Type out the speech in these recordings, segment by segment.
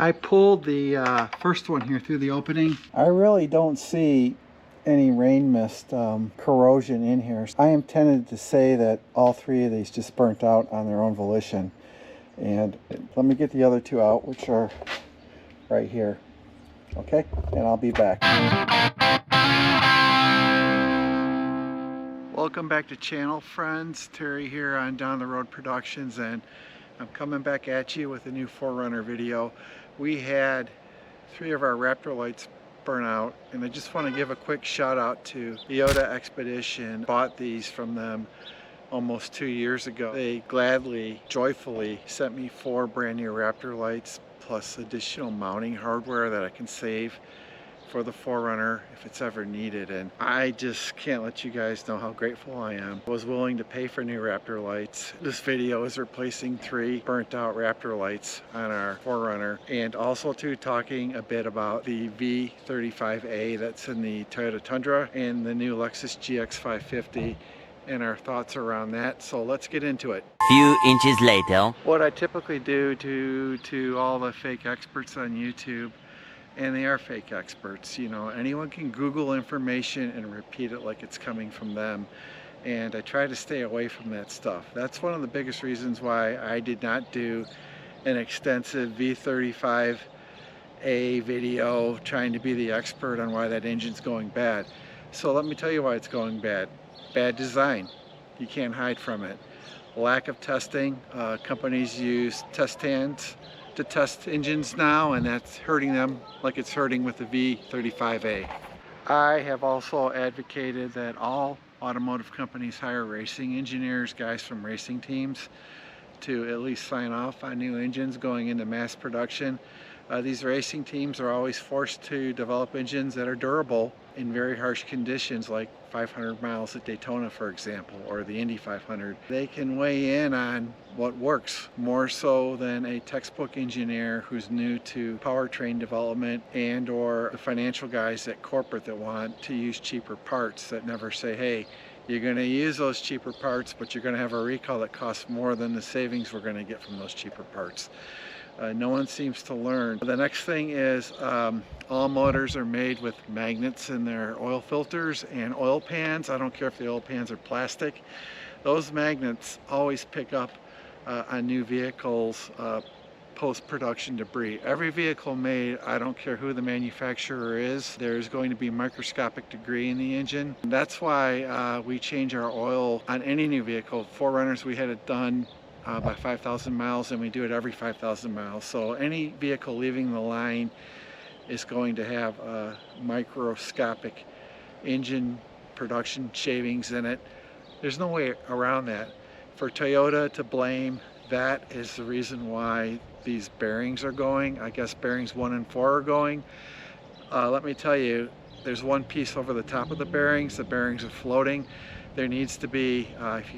I pulled the first one here through the opening. I really don't see any rain mist corrosion in here. I am tempted to say that all three of these just burnt out on their own volition. And let me get the other two out, which are right here. Okay, and I'll be back. Welcome back to channel, friends. Terry here on Down the Road Productions, and I'm coming back at you with a new 4Runner video. We had 3 of our Raptor lights burn out, and I just want to give a quick shout out to Yota Expedition. Bought these from them almost 2 years ago. They gladly, joyfully sent me 4 brand new Raptor lights plus additional mounting hardware that I can save for the 4Runner if it's ever needed, and I just can't let you guys know how grateful I am. I was willing to pay for new Raptor lights. This video is replacing 3 burnt out Raptor lights on our 4Runner, and also too talking a bit about the V35A that's in the Toyota Tundra and the new Lexus GX550 and our thoughts around that. So let's get into it. Few inches later. What I typically do to all the fake experts on YouTube, and they are fake experts, you know, anyone can Google information and repeat it like it's coming from them, and I try to stay away from that stuff. That's one of the biggest reasons why I did not do an extensive V35A video trying to be the expert on why that engine's going bad. So let me tell you why it's going bad. Bad design. You can't hide from it. Lack of testing. Companies use test stands to test engines now, and that's hurting them like it's hurting with the V35A. I have also advocated that all automotive companies hire racing engineers, guys from racing teams, to at least sign off on new engines going into mass production. These racing teams are always forced to develop engines that are durable in very harsh conditions, like 500 miles at Daytona, for example, or the Indy 500. They can weigh in on what works more so than a textbook engineer who's new to powertrain development, and or the financial guys at corporate that want to use cheaper parts that never say, hey, you're going to use those cheaper parts, but you're going to have a recall that costs more than the savings we're going to get from those cheaper parts. No one seems to learn. The next thing is all motors are made with magnets in their oil filters and oil pans. I don't care if the oil pans are plastic. Those magnets always pick up on new vehicles post-production debris. Every vehicle made, I don't care who the manufacturer is, there's going to be microscopic debris in the engine. That's why we change our oil on any new vehicle. 4Runners, we had it done by 5,000 miles, and we do it every 5,000 miles. So any vehicle leaving the line is going to have microscopic engine production shavings in it. There's no way around that. For Toyota to blame, that is the reason why these bearings are going. I guess bearings 1 and 4 are going. Let me tell you, there's one piece over the top of the bearings are floating. There needs to be, if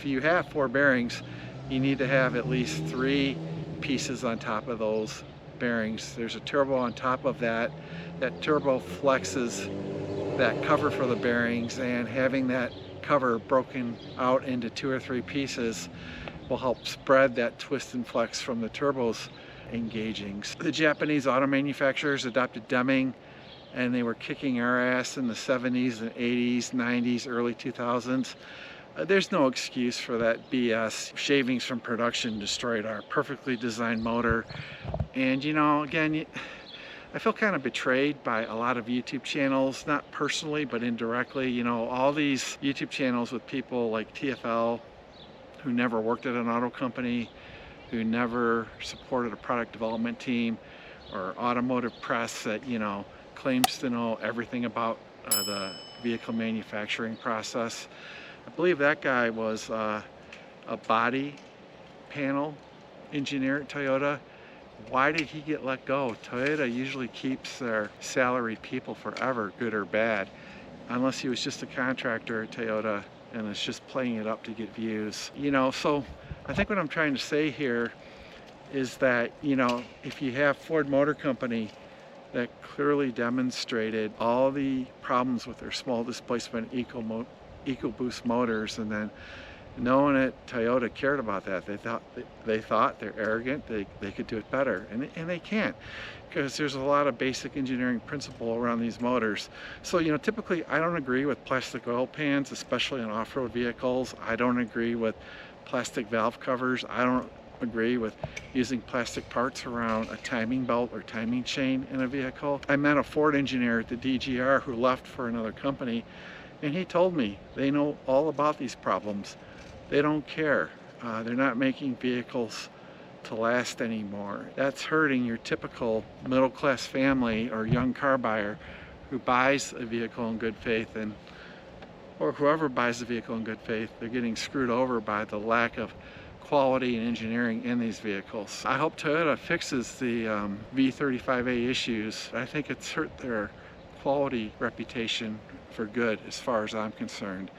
you have 4 bearings, you need to have at least 3 pieces on top of those bearings. There's a turbo on top of that. That turbo flexes that cover for the bearings, and having that cover broken out into 2 or 3 pieces will help spread that twist and flex from the turbo's engagings. The Japanese auto manufacturers adopted Deming, and they were kicking our ass in the 70s and 80s, 90s, early 2000s. There's no excuse for that BS. Shavings from production destroyed our perfectly designed motor. And you know, again, I feel kind of betrayed by a lot of YouTube channels, not personally, but indirectly. You know, all these YouTube channels with people like TFL, who never worked at an auto company, who never supported a product development team, or automotive press that, you know, claims to know everything about the vehicle manufacturing process. I believe that guy was a body panel engineer at Toyota. Why did he get let go? Toyota usually keeps their salaried people forever, good or bad, unless he was just a contractor at Toyota and is just playing it up to get views. You know, so I think what I'm trying to say here is that, you know, if you have Ford Motor Company that clearly demonstrated all the problems with their small displacement EcoBoost motors, and then knowing that Toyota cared about that. They thought they're arrogant, they could do it better, and they can't, because there's a lot of basic engineering principle around these motors. So, you know, typically I don't agree with plastic oil pans, especially in off-road vehicles. I don't agree with plastic valve covers. I don't agree with using plastic parts around a timing belt or timing chain in a vehicle. I met a Ford engineer at the DGR who left for another company, and he told me they know all about these problems. They don't care. They're not making vehicles to last anymore. That's hurting your typical middle-class family or young car buyer who buys a vehicle in good faith, or whoever buys the vehicle in good faith. They're getting screwed over by the lack of quality and engineering in these vehicles. I hope Toyota fixes the V35A issues. I think it's hurt their quality reputation for good as far as I'm concerned.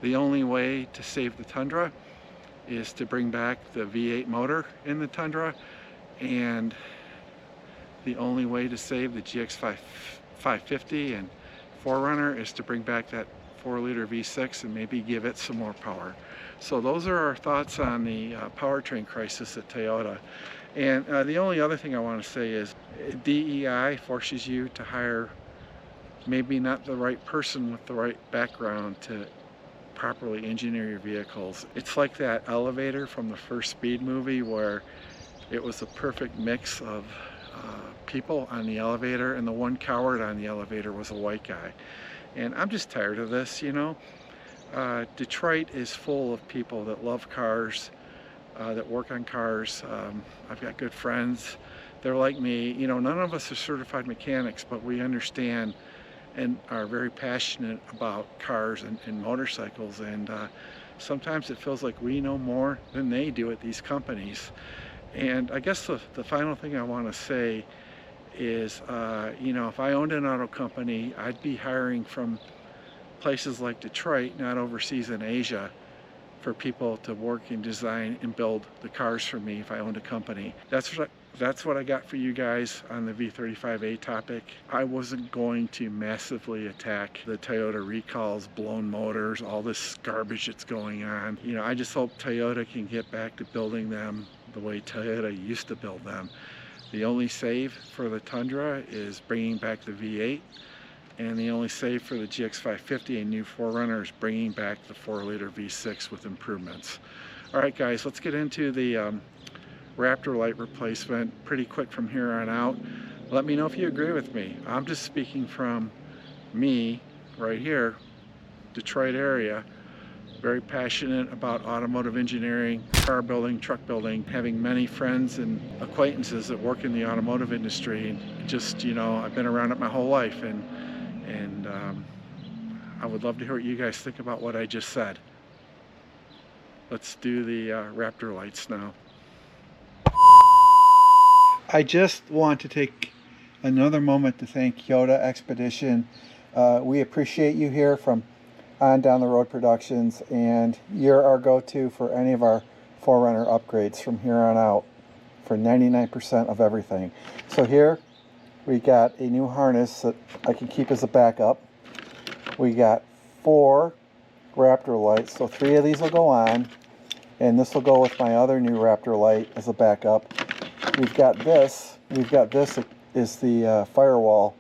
The only way to save the Tundra is to bring back the V8 motor in the Tundra, and the only way to save the GX550 and 4Runner is to bring back that 4-liter V6 and maybe give it some more power. So those are our thoughts on the powertrain crisis at Toyota. And the only other thing I want to say is DEI forces you to hire maybe not the right person with the right background to properly engineer your vehicles. It's like that elevator from the first Speed movie, where it was a perfect mix of people on the elevator, and the one coward on the elevator was a white guy. And I'm just tired of this, you know. Detroit is full of people that love cars, that work on cars. I've got good friends. They're like me. You know, none of us are certified mechanics, but we understand and are very passionate about cars and motorcycles, and sometimes it feels like we know more than they do at these companies. And I guess the final thing I want to say is, you know, if I owned an auto company, I'd be hiring from places like Detroit, not overseas in Asia, for people to work and design and build the cars for me if I owned a company. That's what I got for you guys on the V35A topic. I wasn't going to massively attack the Toyota recalls, blown motors, all this garbage that's going on. You know, I just hope Toyota can get back to building them the way Toyota used to build them. The only save for the Tundra is bringing back the V8, and the only save for the GX550 and new 4Runner is bringing back the 4-liter V6 with improvements. All right, guys, let's get into the Raptor light replacement pretty quick from here on out. Let me know if you agree with me. I'm just speaking from me right here, Detroit area, very passionate about automotive engineering, car building, truck building, having many friends and acquaintances that work in the automotive industry, and just, you know, I've been around it my whole life, and I would love to hear what you guys think about what I just said. Let's do the Raptor lights now. I just want to take another moment to thank Yota Expedition. We appreciate you here from On Down the Road Productions, and you're our go-to for any of our 4Runner upgrades from here on out for 99% of everything. So here we got a new harness that I can keep as a backup. We got 4 Raptor lights, so 3 of these will go on, and this will go with my other new Raptor light as a backup. We've got this is the firewall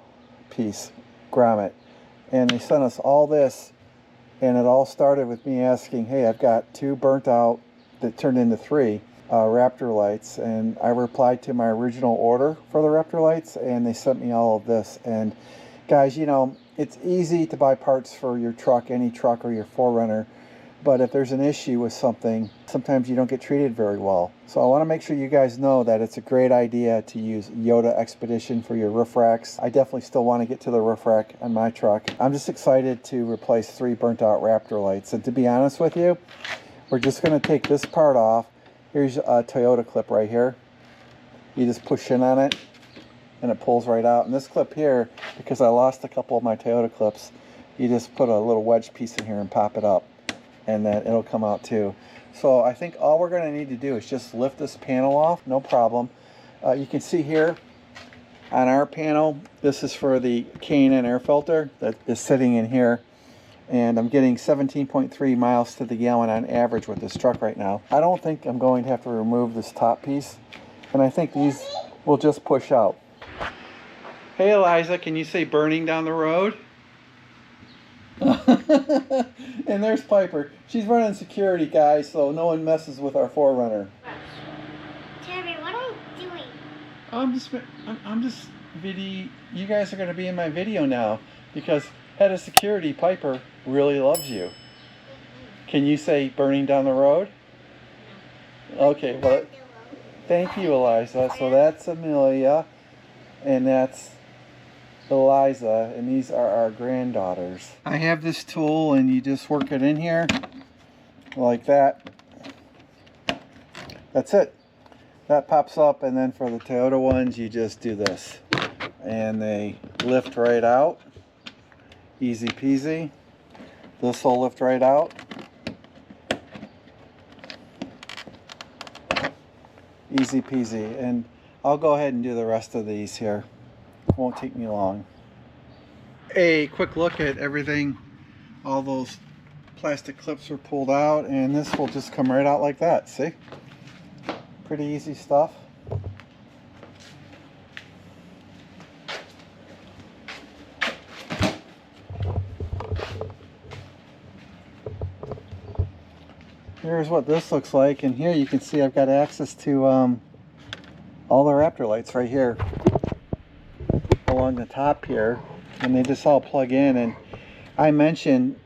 piece, grommet, and they sent us all this, and it all started with me asking, hey, I've got 2 burnt out that turned into 3 Raptor lights, and I replied to my original order for the Raptor lights, and they sent me all of this. And guys, you know, it's easy to buy parts for your truck, any truck or your 4Runner, but if there's an issue with something, sometimes you don't get treated very well. So I want to make sure you guys know that it's a great idea to use Yota Expedition for your roof racks. I definitely still want to get to the roof rack on my truck. I'm just excited to replace 3 burnt out Raptor lights. And to be honest with you, we're just going to take this part off. Here's a Toyota clip right here. You just push in on it and it pulls right out. And this clip here, because I lost a couple of my Toyota clips, you just put a little wedge piece in here and pop it up, and then it'll come out too. So I think all we're going to need to do is just lift this panel off, no problem. You can see here on our panel, this is for the K&N air filter that is sitting in here. and I'm getting 17.3 miles to the gallon on average with this truck right now. I don't think I'm going to have to remove this top piece, and I think these will just push out. Hey Eliza, can you say burning down the road? And there's Piper. She's running security, guys, so no one messes with our 4Runner. Terry, what are you doing? I'm just video. You guys are going to be in my video now because head of security Piper really loves you. Can you say burning down the road? Okay, well, thank you, Eliza. So that's Amelia, and that's Eliza, and these are our granddaughters. I have this tool, and you just work it in here like that. That's it. That pops up, and then for the Toyota ones, you just do this, and they lift right out. Easy peasy. This will lift right out. Easy peasy. And I'll go ahead and do the rest of these here. Won't take me long. A quick look at everything. All those plastic clips are pulled out, and this will just come right out like that. See? Pretty easy stuff. Here's what this looks like, and here you can see I've got access to all the Raptor lights right here along the top here, and they just all plug in. And I mentioned,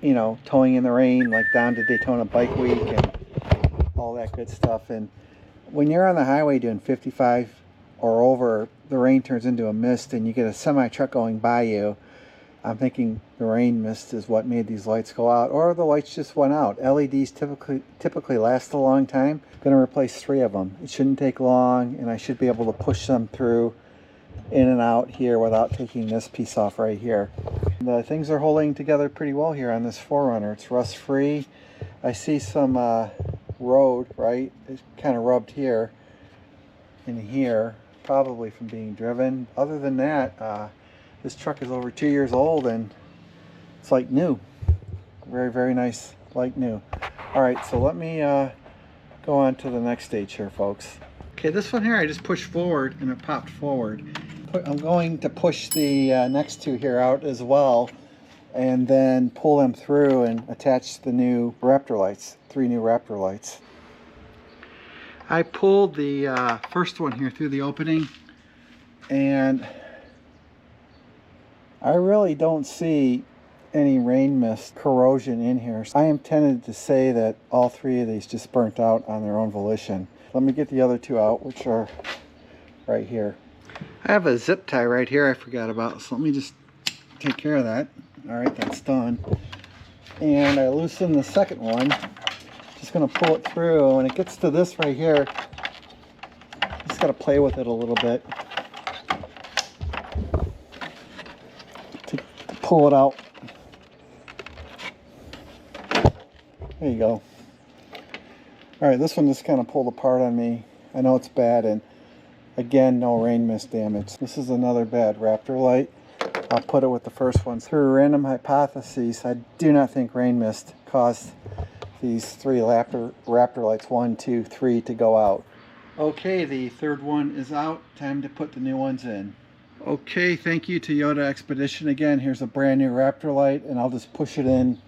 you know, towing in the rain, like down to Daytona Bike Week and all that good stuff. And when you're on the highway doing 55 or over, the rain turns into a mist and you get a semi truck going by you. I'm thinking the rain mist is what made these lights go out, or the lights just went out. LEDs typically last a long time. I'm going to replace 3 of them. It shouldn't take long, and I should be able to push them through in and out here without taking this piece off right here. The things are holding together pretty well here on this 4Runner. It's rust free. I see some road, right? It's kind of rubbed here and here, probably from being driven. Other than that, this truck is over 2 years old and it's like new. Very, very nice, like new. All right, so let me go on to the next stage here, folks. Okay, this one here I just pushed forward and it popped forward. I'm going to push the next 2 here out as well, and then pull them through and attach the new Raptor lights, 3 new Raptor lights. I pulled the first one here through the opening, and I really don't see any rain mist corrosion in here. I am tempted to say that all 3 of these just burnt out on their own volition. Let me get the other 2 out, which are right here. I have a zip tie right here I forgot about, so let me just take care of that. All right, that's done. And I loosen the second one. Just gonna pull it through. When it gets to this right here, just gotta play with it a little bit to pull it out. There you go. All right, this one just kind of pulled apart on me. I know it's bad, and again, no rain mist damage. This is another bad Raptor light. I'll put it with the first one. Through random hypotheses, I do not think rain mist caused these 3 Raptor lights, 1, 2, 3, to go out. Okay, the third one is out. Time to put the new ones in. Okay, thank you to Yota Expedition again. Here's a brand new Raptor light, and I'll just push it in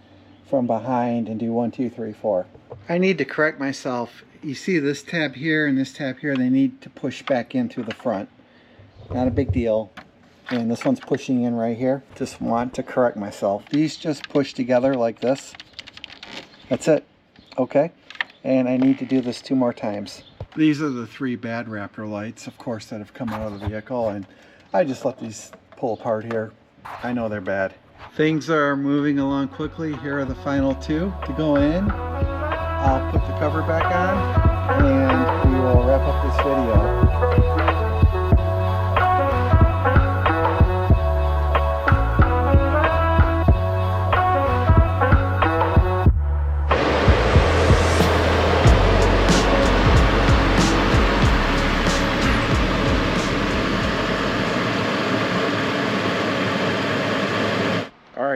from behind and do 1, 2, 3, 4. I need to correct myself. You see this tab here and this tab here, they need to push back in through the front. Not a big deal. And this one's pushing in right here. Just want to correct myself. These just push together like this. That's it. Okay. And I need to do this 2 more times. These are the 3 bad Raptor lights, of course, that have come out of the vehicle, and I just let these pull apart here. I know they're bad. Things are moving along quickly. Here are the final 2 to go in. I'll put the cover back on, and we will wrap up this video.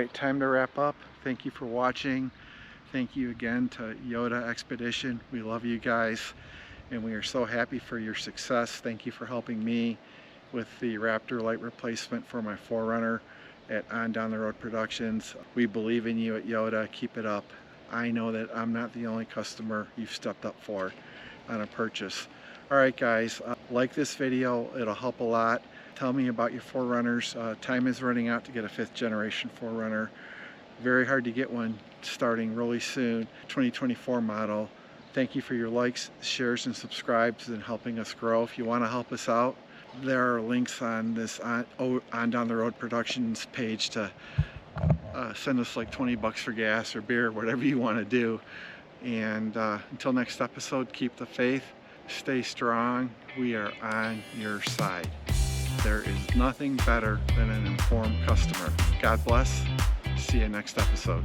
right, time to wrap up. Thank you for watching. Thank you again to Yota Expedition. We love you guys, and we are so happy for your success. Thank you for helping me with the Raptor light replacement for my 4Runner at On Down the Road Productions. We believe in you at Yota. Keep it up. I know that I'm not the only customer you've stepped up for on a purchase. All right, guys, like this video. It'll help a lot. Tell me about your 4Runners. Time is running out to get a 5th generation 4Runner. Very hard to get one starting really soon. 2024 model. Thank you for your likes, shares, and subscribes and helping us grow. If you want to help us out, there are links on this on Down the Road Productions page to send us like 20 bucks for gas or beer, whatever you want to do. And until next episode, keep the faith, stay strong. We are on your side. There is nothing better than an informed customer. God bless. See you next episode.